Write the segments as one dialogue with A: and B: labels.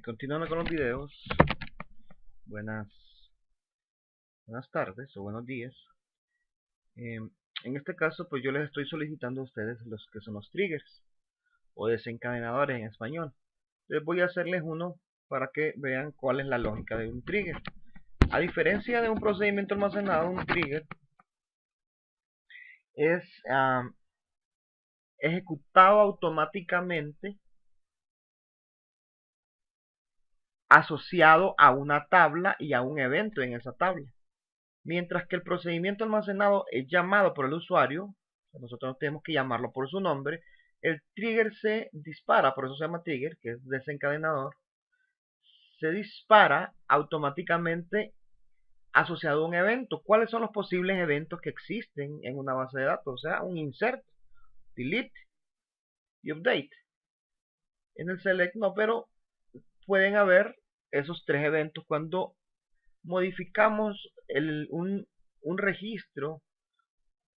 A: Continuando con los videos, buenas, buenas tardes o buenos días. En este caso, pues yo les estoy solicitando a ustedes los que son los triggers o desencadenadores en español. Les voy a hacerles uno para que vean cuál es la lógica de un trigger. A diferencia de un procedimiento almacenado, un trigger es ejecutado automáticamente asociado a una tabla y a un evento en esa tabla. Mientras que el procedimiento almacenado es llamado por el usuario, nosotros tenemos que llamarlo por su nombre, el trigger se dispara, por eso se llama trigger, que es desencadenador, se dispara automáticamente asociado a un evento. ¿Cuáles son los posibles eventos que existen en una base de datos? O sea, un insert, delete y update. En el select no, pero pueden haber esos tres eventos cuando modificamos un registro,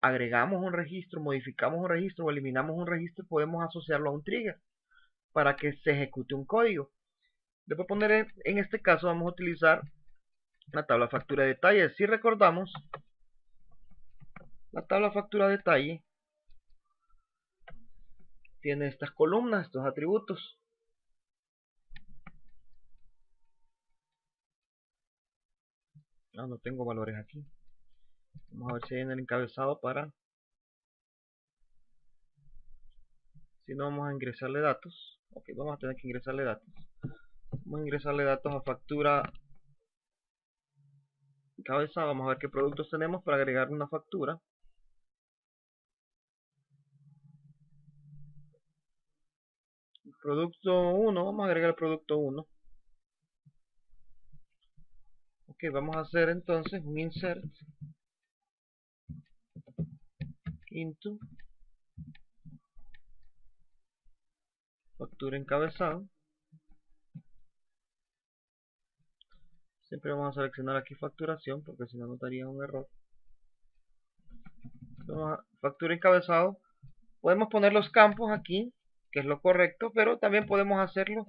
A: agregamos un registro, modificamos un registro o eliminamos un registro, podemos asociarlo a un trigger para que se ejecute un código. Le voy a poner en este caso, vamos a utilizar la tabla factura de detalle. Si recordamos, la tabla factura de detalle tiene estas columnas, estos atributos. No tengo valores aquí. Vamos a ver si hay en el encabezado para... Si no, vamos a ingresarle datos. Ok, vamos a tener que ingresarle datos. Vamos a ingresarle datos a factura encabezado. Vamos a ver qué productos tenemos para agregar una factura. Producto 1, vamos a agregar el producto 1. Ok, vamos a hacer entonces un insert into factura encabezado. Siempre vamos a seleccionar aquí facturación porque si no notaría un error. Vamos a factura encabezado. Podemos poner los campos aquí, que es lo correcto, pero también podemos hacerlo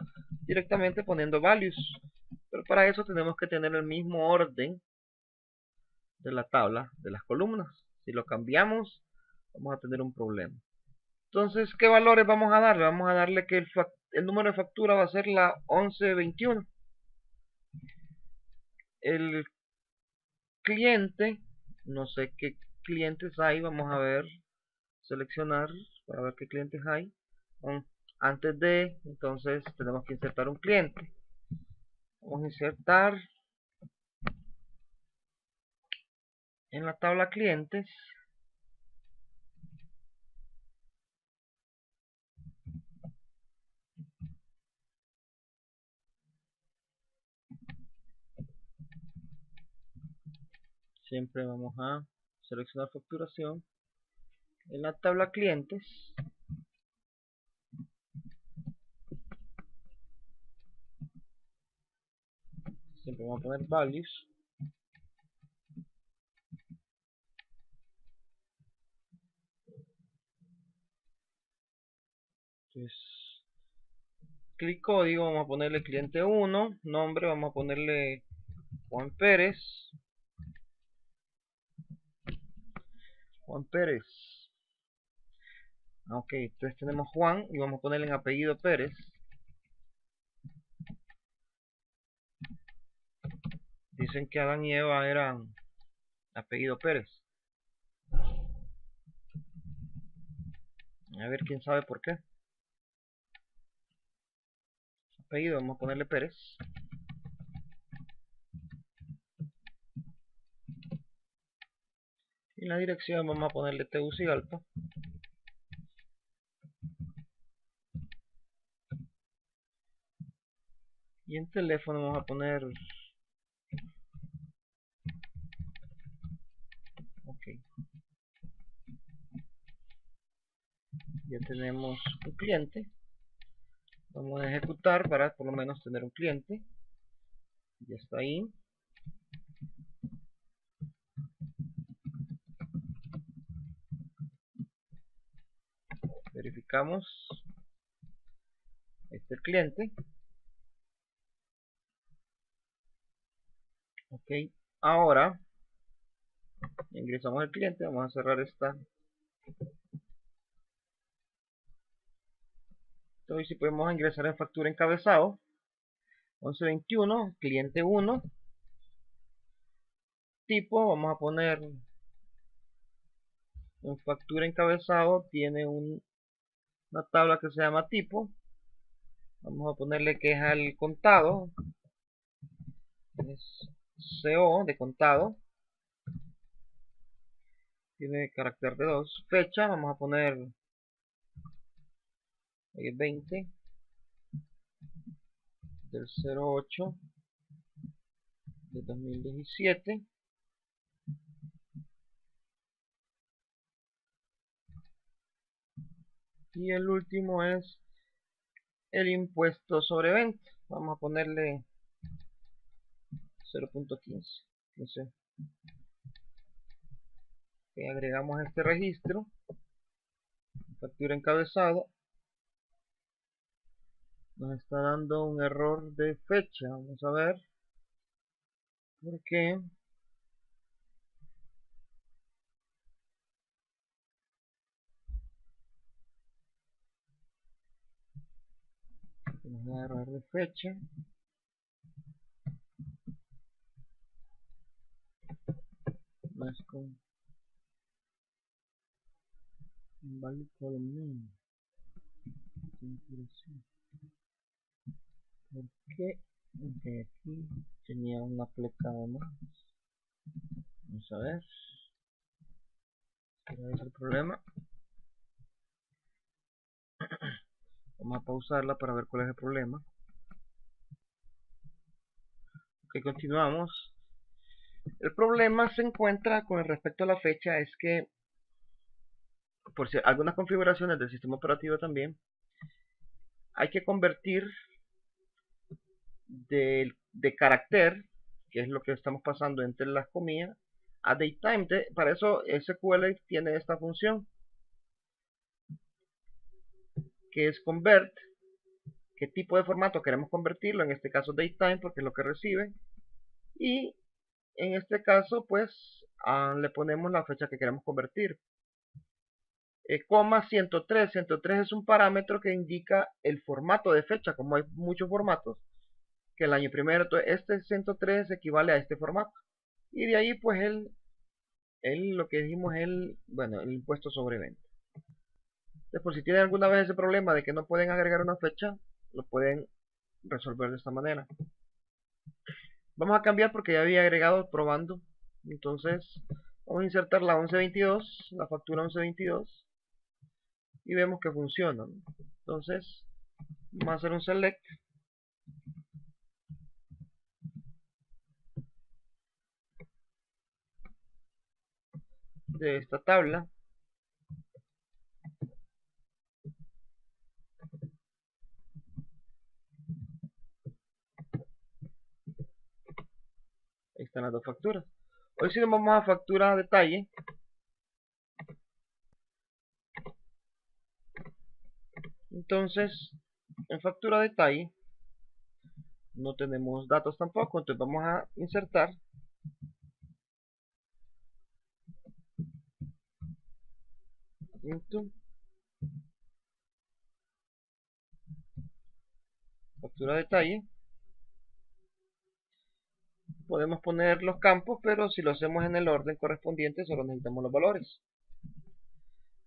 A: directamente poniendo values. Pero para eso tenemos que tener el mismo orden de la tabla de las columnas. Si lo cambiamos, vamos a tener un problema. Entonces, ¿qué valores vamos a darle? Vamos a darle que el número de factura va a ser la 1121. El cliente, no sé qué clientes hay, vamos a ver, seleccionar para ver qué clientes hay. Antes de, entonces tenemos que insertar un cliente. Vamos a insertar en la tabla clientes siempre vamos a seleccionar facturación en la tabla clientes. Siempre vamos a poner values. Entonces, clic código, vamos a ponerle cliente 1, nombre, vamos a ponerle Juan Pérez. Juan Pérez. Ok, entonces tenemos Juan y vamos a ponerle en apellido Pérez. Dicen que Adán y Eva eran apellido Pérez. A ver, quién sabe por qué. Apellido, vamos a ponerle Pérez. Y en la dirección vamos a ponerle Tegucigalpa. Y en teléfono vamos a poner... Ok. Ya tenemos un cliente. Vamos a ejecutar para por lo menos tener un cliente. Ya está ahí. Verificamos. Este es el cliente. Ok, ahora ingresamos al cliente, vamos a cerrar esta. Entonces si podemos ingresar en factura encabezado 1121, cliente 1, tipo, vamos a poner en factura encabezado, tiene una tabla que se llama tipo, vamos a ponerle que es al contado, es CO de contado, tiene carácter de 2, fecha, vamos a poner 20 del 08 de 2017. Y el último es el impuesto sobre venta. Vamos a ponerle 0.15. Entonces, agregamos este registro. Factura encabezado. Nos está dando un error de fecha. Vamos a ver por qué. Nos da error de fecha. No es con valid column name. ¿Por qué? Porque aquí tenía una flecada más. Vamos a ver. ¿Cuál es el problema? Vamos a pausarla para ver cuál es el problema. Ok, continuamos. El problema se encuentra con respecto a la fecha, es que por si algunas configuraciones del sistema operativo también hay que convertir de carácter, que es lo que estamos pasando entre las comillas, a datetime. Para eso SQL tiene esta función que es convert, qué tipo de formato queremos convertirlo, en este caso datetime porque es lo que recibe, y en este caso pues le ponemos la fecha que queremos convertir. Coma 103 es un parámetro que indica el formato de fecha, como hay muchos formatos que el año primero. Entonces este 103 equivale a este formato, y de ahí pues lo que dijimos, bueno, el impuesto sobre venta. Entonces, por si tienen alguna vez ese problema de que no pueden agregar una fecha, lo pueden resolver de esta manera. Vamos a cambiar porque ya había agregado probando. Entonces vamos a insertar la 1122, la factura 1122, y vemos que funciona. Entonces vamos a hacer un select de esta tabla. Ahí están las dos facturas. Hoy sí nos vamos a factura detalle. Entonces en factura detalle no tenemos datos tampoco, entonces vamos a insertar into factura detalle. Podemos poner los campos, pero si lo hacemos en el orden correspondiente solo necesitamos los valores.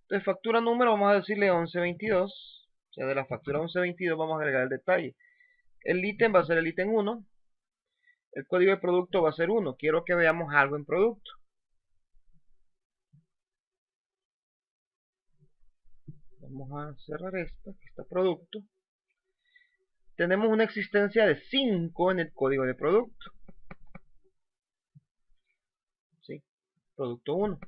A: Entonces factura número vamos a decirle 1122, o sea, de la factura 1122 vamos a agregar el detalle. El ítem va a ser el ítem 1, el código de producto va a ser 1. Quiero que veamos algo en producto. Vamos a cerrar esta, que está producto. Tenemos una existencia de 5 en el código de producto. ¿Sí? Producto 1.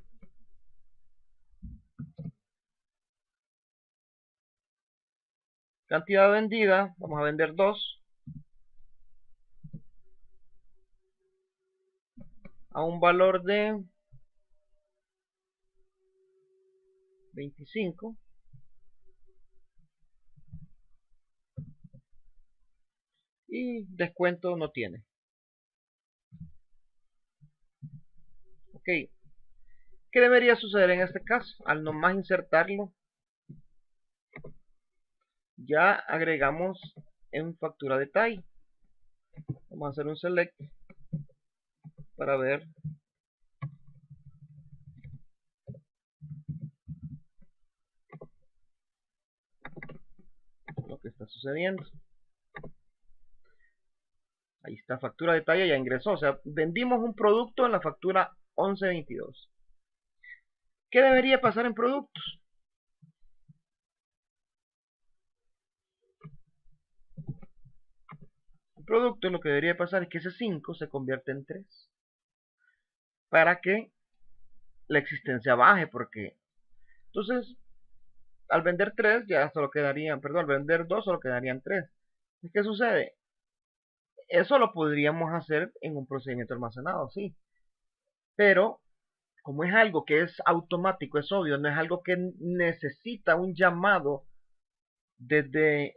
A: Cantidad vendida, vamos a vender 2. A un valor de 25. Y descuento no tiene. ¿Qué debería suceder en este caso? Al nomás insertarlo, ya agregamos en factura detalle. Vamos a hacer un select para ver lo que está sucediendo. Ahí está, factura detalle ya ingresó. O sea, vendimos un producto en la factura 1122. ¿Qué debería pasar en productos? En productos lo que debería pasar es que ese 5 se convierte en 3. Para que la existencia baje, porque entonces al vender 3 ya solo quedarían, perdón, al vender 2 solo quedarían 3. ¿Qué sucede? Eso lo podríamos hacer en un procedimiento almacenado, sí. Pero como es algo que es automático, es obvio, no es algo que necesita un llamado desde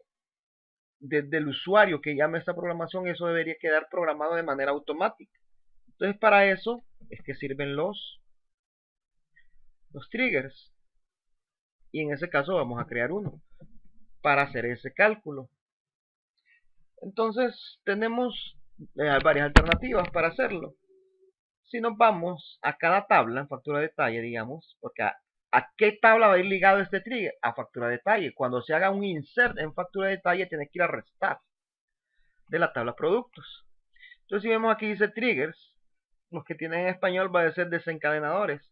A: el usuario que llame esta programación, eso debería quedar programado de manera automática. Entonces para eso es que sirven los triggers. Y en ese caso vamos a crear uno para hacer ese cálculo. Entonces tenemos varias alternativas para hacerlo. Si nos vamos a cada tabla en factura de detalle, digamos, porque ¿a qué tabla va a ir ligado este trigger? A factura de detalle. Cuando se haga un insert en factura de detalle, tiene que ir a restar de la tabla productos. Entonces si vemos aquí dice triggers, los que tienen en español va a ser desencadenadores.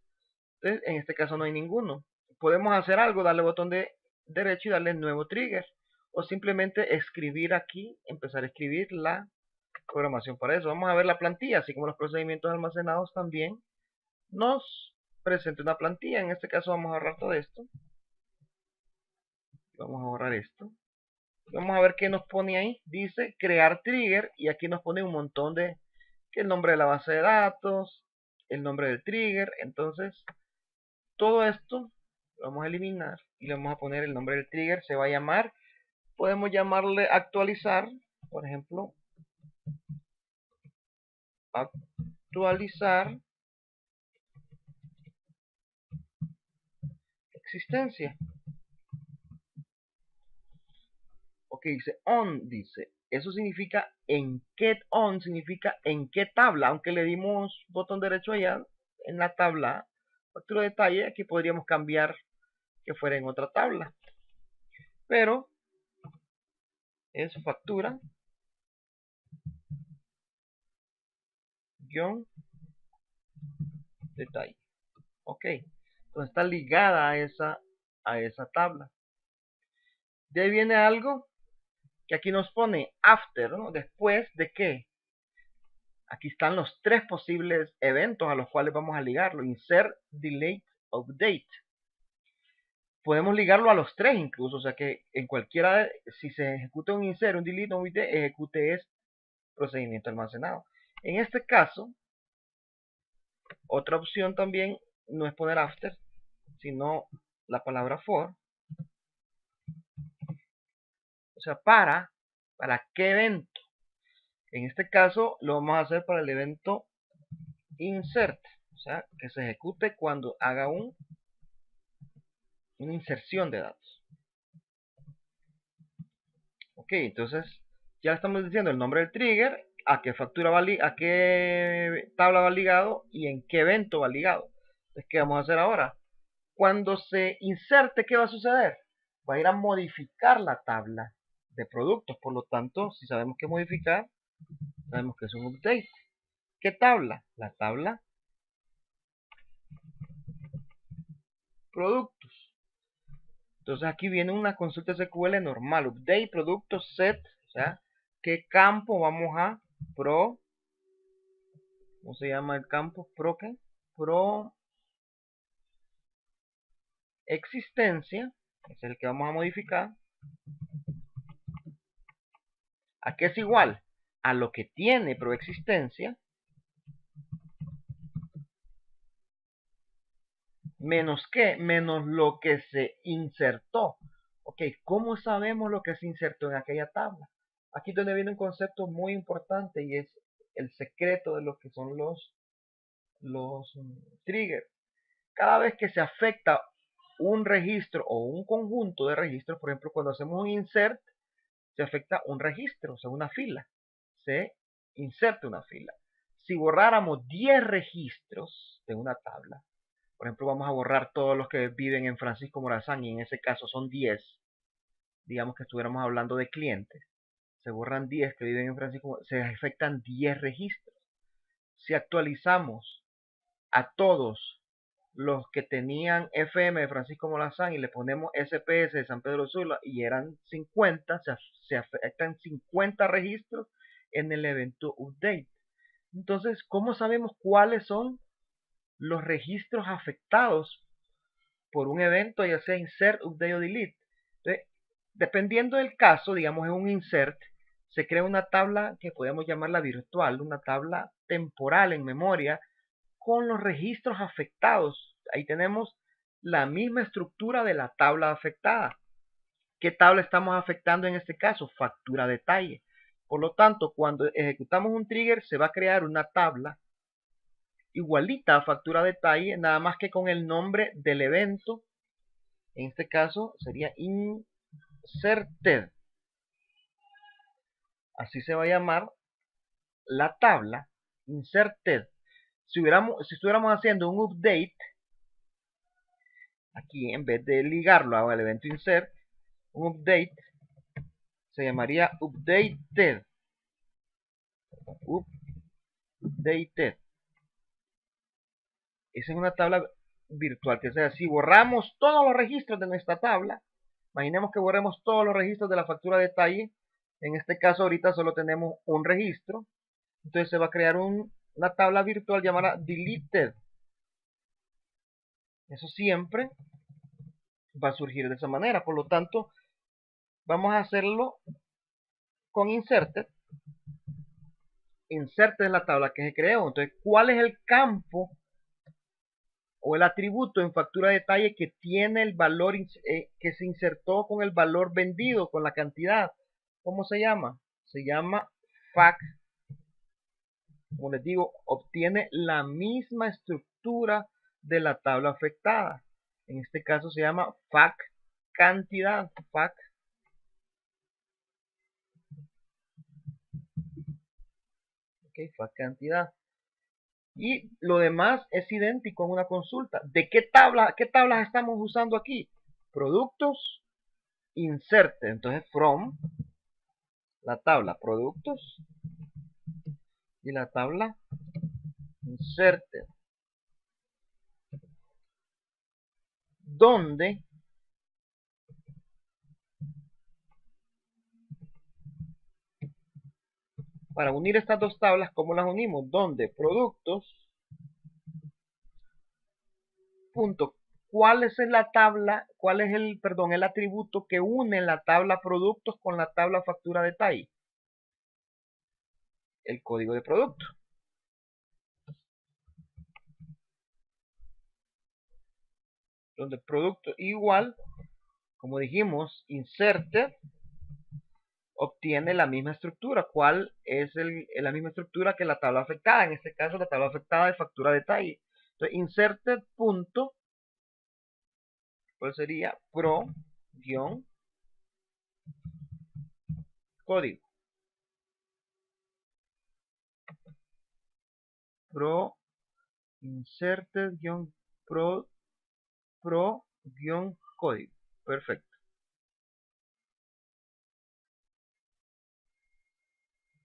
A: Entonces en este caso no hay ninguno. Podemos hacer algo, darle botón de derecho y darle nuevo trigger. O simplemente escribir aquí, empezar a escribir la programación para eso. Vamos a ver la plantilla, así como los procedimientos almacenados también nos presenta una plantilla. En este caso vamos a ahorrar todo esto. Vamos a borrar esto. Vamos a ver qué nos pone ahí. Dice crear trigger y aquí nos pone un montón de, que el nombre de la base de datos, el nombre del trigger. Entonces todo esto lo vamos a eliminar y le vamos a poner el nombre del trigger. Se va a llamar, podemos llamarle actualizar, por ejemplo, actualizar existencia. Ok, dice on, dice. Eso significa en qué on, significa en qué tabla. Aunque le dimos botón derecho allá en la tabla factura de detalle, aquí podríamos cambiar que fuera en otra tabla. Pero es factura guión detalle. Ok, entonces está ligada a esa tabla. De ahí viene algo que aquí nos pone after, ¿no? Después de qué. Aquí están los 3 posibles eventos a los cuales vamos a ligarlo. Insert, delete, update. Podemos ligarlo a los 3 incluso. O sea que en cualquiera, si se ejecuta un insert, un delete, un update, ejecute este procedimiento almacenado. En este caso, otra opción también no es poner after, sino la palabra for. O sea, ¿para qué evento? En este caso lo vamos a hacer para el evento insert. O sea, que se ejecute cuando haga una inserción de datos. Ok, entonces ya estamos diciendo el nombre del trigger, a qué factura va a qué tabla va ligado y en qué evento va ligado. Entonces, ¿qué vamos a hacer ahora? Cuando se inserte, ¿qué va a suceder? Va a ir a modificar la tabla de productos. Por lo tanto, si sabemos qué modificar, sabemos que es un update. ¿Qué tabla? La tabla productos. Entonces aquí viene una consulta SQL normal. Update, productos, set. O sea, ¿qué campo vamos a pro? ¿Cómo se llama el campo? ¿Pro qué? Pro existencia. Es el que vamos a modificar. ¿A qué es igual? A lo que tiene proexistencia menos qué, menos lo que se insertó. Ok, ¿cómo sabemos lo que se insertó en aquella tabla? Aquí es donde viene un concepto muy importante y es el secreto de lo que son los los triggers. Cada vez que se afecta un registro o un conjunto de registros, por ejemplo, cuando hacemos un insert, se afecta un registro, o sea, una fila. Se inserta una fila. Si borráramos 10 registros de una tabla, por ejemplo, vamos a borrar todos los que viven en Francisco Morazán, y en ese caso son 10, digamos que estuviéramos hablando de clientes, se borran 10 que viven en Francisco, se afectan 10 registros. Si actualizamos a todos los que tenían FM de Francisco Morazán y le ponemos SPS de San Pedro Sula y eran 50, se afectan 50 registros en el evento update. Entonces, ¿cómo sabemos cuáles son los registros afectados por un evento, ya sea insert, update o delete? Entonces, dependiendo del caso, digamos en un insert, se crea una tabla que podemos llamarla virtual, una tabla temporal en memoria con los registros afectados. Ahí tenemos la misma estructura de la tabla afectada. ¿Qué tabla estamos afectando en este caso? Factura detalle. Por lo tanto, cuando ejecutamos un trigger, se va a crear una tabla igualita a factura detalle, nada más que con el nombre del evento. En este caso sería inserted. Así se va a llamar la tabla, inserted. Si estuviéramos haciendo un update, aquí en vez de ligarlo al evento insert, un update se llamaría updated. Updated. Esa es una tabla virtual, que sea, si borramos todos los registros de nuestra tabla, imaginemos que borremos todos los registros de la factura detalle, en este caso ahorita solo tenemos un registro, entonces se va a crear una tabla virtual llamada deleted. Eso siempre va a surgir de esa manera, por lo tanto vamos a hacerlo con inserted. Inserted es la tabla que se creó, entonces ¿cuál es el campo o el atributo en factura detalle que tiene el valor que se insertó con el valor vendido, con la cantidad? ¿Cómo se llama? Se llama fac. Como les digo, obtiene la misma estructura de la tabla afectada. En este caso se llama fac cantidad. Fac. Okay, fac cantidad. Y lo demás es idéntico en una consulta. ¿De qué tablas estamos usando aquí? Productos, inserte. Entonces, from, la tabla productos y la tabla inserte. Donde para unir estas dos tablas, ¿cómo las unimos? Donde productos punto, ¿cuál es la tabla? ¿Cuál es el atributo que une la tabla productos con la tabla factura detalle? El código de producto. Donde producto igual, como dijimos, inserted obtiene la misma estructura. ¿Cuál es la misma estructura que la tabla afectada? En este caso, la tabla afectada de factura detalle. Entonces, inserted punto, ¿cuál sería? Pro guión código. Pro inserted guión pro guión código. Perfecto.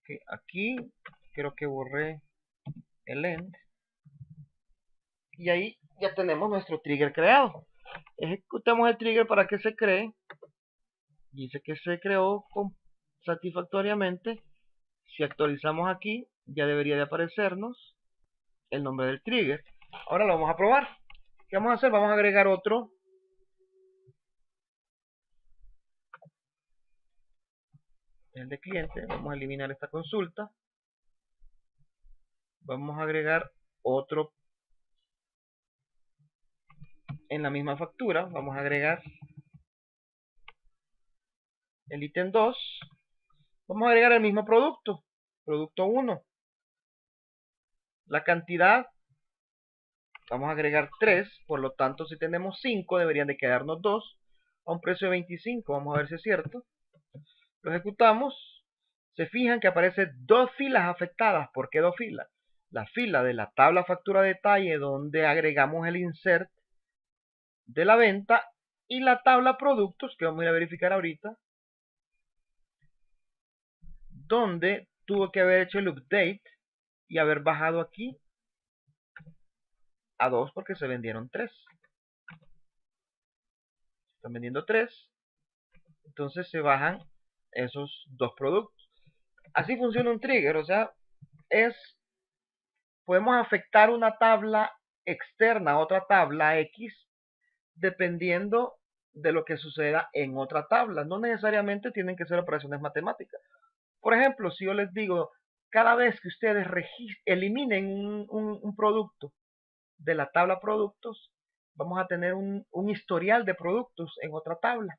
A: Okay, aquí creo que borré el end. Y ahí ya tenemos nuestro trigger creado. Ejecutamos el trigger para que se cree. Dice que se creó satisfactoriamente. Si actualizamos aquí, ya debería de aparecernos el nombre del trigger. Ahora lo vamos a probar. ¿Qué vamos a hacer? Vamos a agregar otro. El de cliente. Vamos a eliminar esta consulta. Vamos a agregar otro en la misma factura. Vamos a agregar el ítem 2. Vamos a agregar el mismo producto. Producto 1. La cantidad Vamos a agregar 3, por lo tanto si tenemos 5 deberían de quedarnos 2 a un precio de 25. Vamos a ver si es cierto. Lo ejecutamos. Se fijan que aparecen 2 filas afectadas. ¿Por qué 2 filas? La fila de la tabla factura detalle donde agregamos el insert de la venta y la tabla productos que vamos a ir a verificar ahorita, donde tuvo que haber hecho el update y haber bajado aquí a 2 porque se vendieron 3. Están vendiendo 3, entonces se bajan esos 2 productos. Así funciona un trigger, o sea, podemos afectar una tabla externa a otra tabla X dependiendo de lo que suceda en otra tabla. No necesariamente tienen que ser operaciones matemáticas. Por ejemplo, si yo les digo, cada vez que ustedes eliminen un producto de la tabla productos, vamos a tener un historial de productos en otra tabla,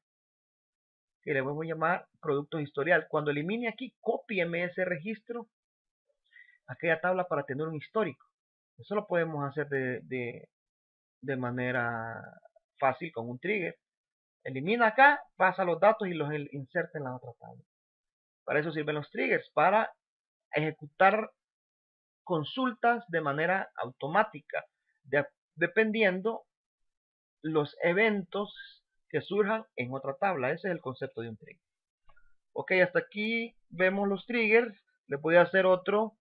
A: que le vamos a llamar productos historial. Cuando elimine aquí, cópieme ese registro a aquella tabla para tener un histórico. Eso lo podemos hacer de manera fácil con un trigger. Elimina acá, pasa los datos y los inserta en la otra tabla. Para eso sirven los triggers, para ejecutar consultas de manera automática, dependiendo los eventos que surjan en otra tabla. Ese es el concepto de un trigger. Ok, hasta aquí vemos los triggers. Le voy a hacer otro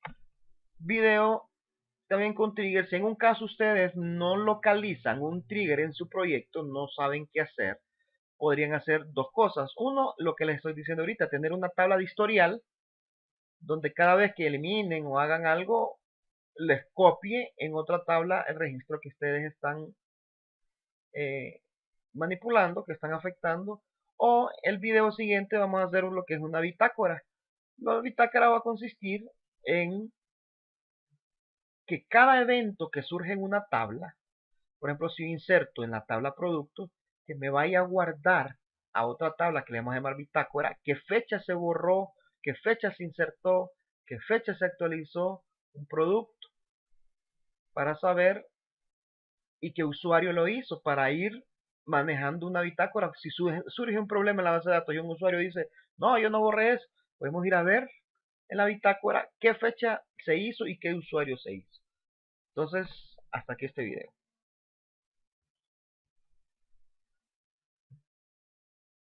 A: video también con triggers. Si en un caso ustedes no localizan un trigger en su proyecto, no saben qué hacer, podrían hacer dos cosas. Uno, lo que les estoy diciendo ahorita, tener una tabla de historial donde cada vez que eliminen o hagan algo, les copie en otra tabla el registro que ustedes están manipulando, que están afectando. O el video siguiente vamos a hacer lo que es una bitácora. La bitácora va a consistir en que cada evento que surge en una tabla, por ejemplo, si yo inserto en la tabla productos, que me vaya a guardar a otra tabla que le vamos a llamar bitácora, qué fecha se borró, qué fecha se insertó, qué fecha se actualizó un producto, para saber y qué usuario lo hizo, para ir manejando una bitácora. Si surge un problema en la base de datos y un usuario dice, no, yo no borré eso, podemos ir a ver en la bitácora qué fecha se hizo y qué usuario se hizo. Entonces, hasta aquí este video.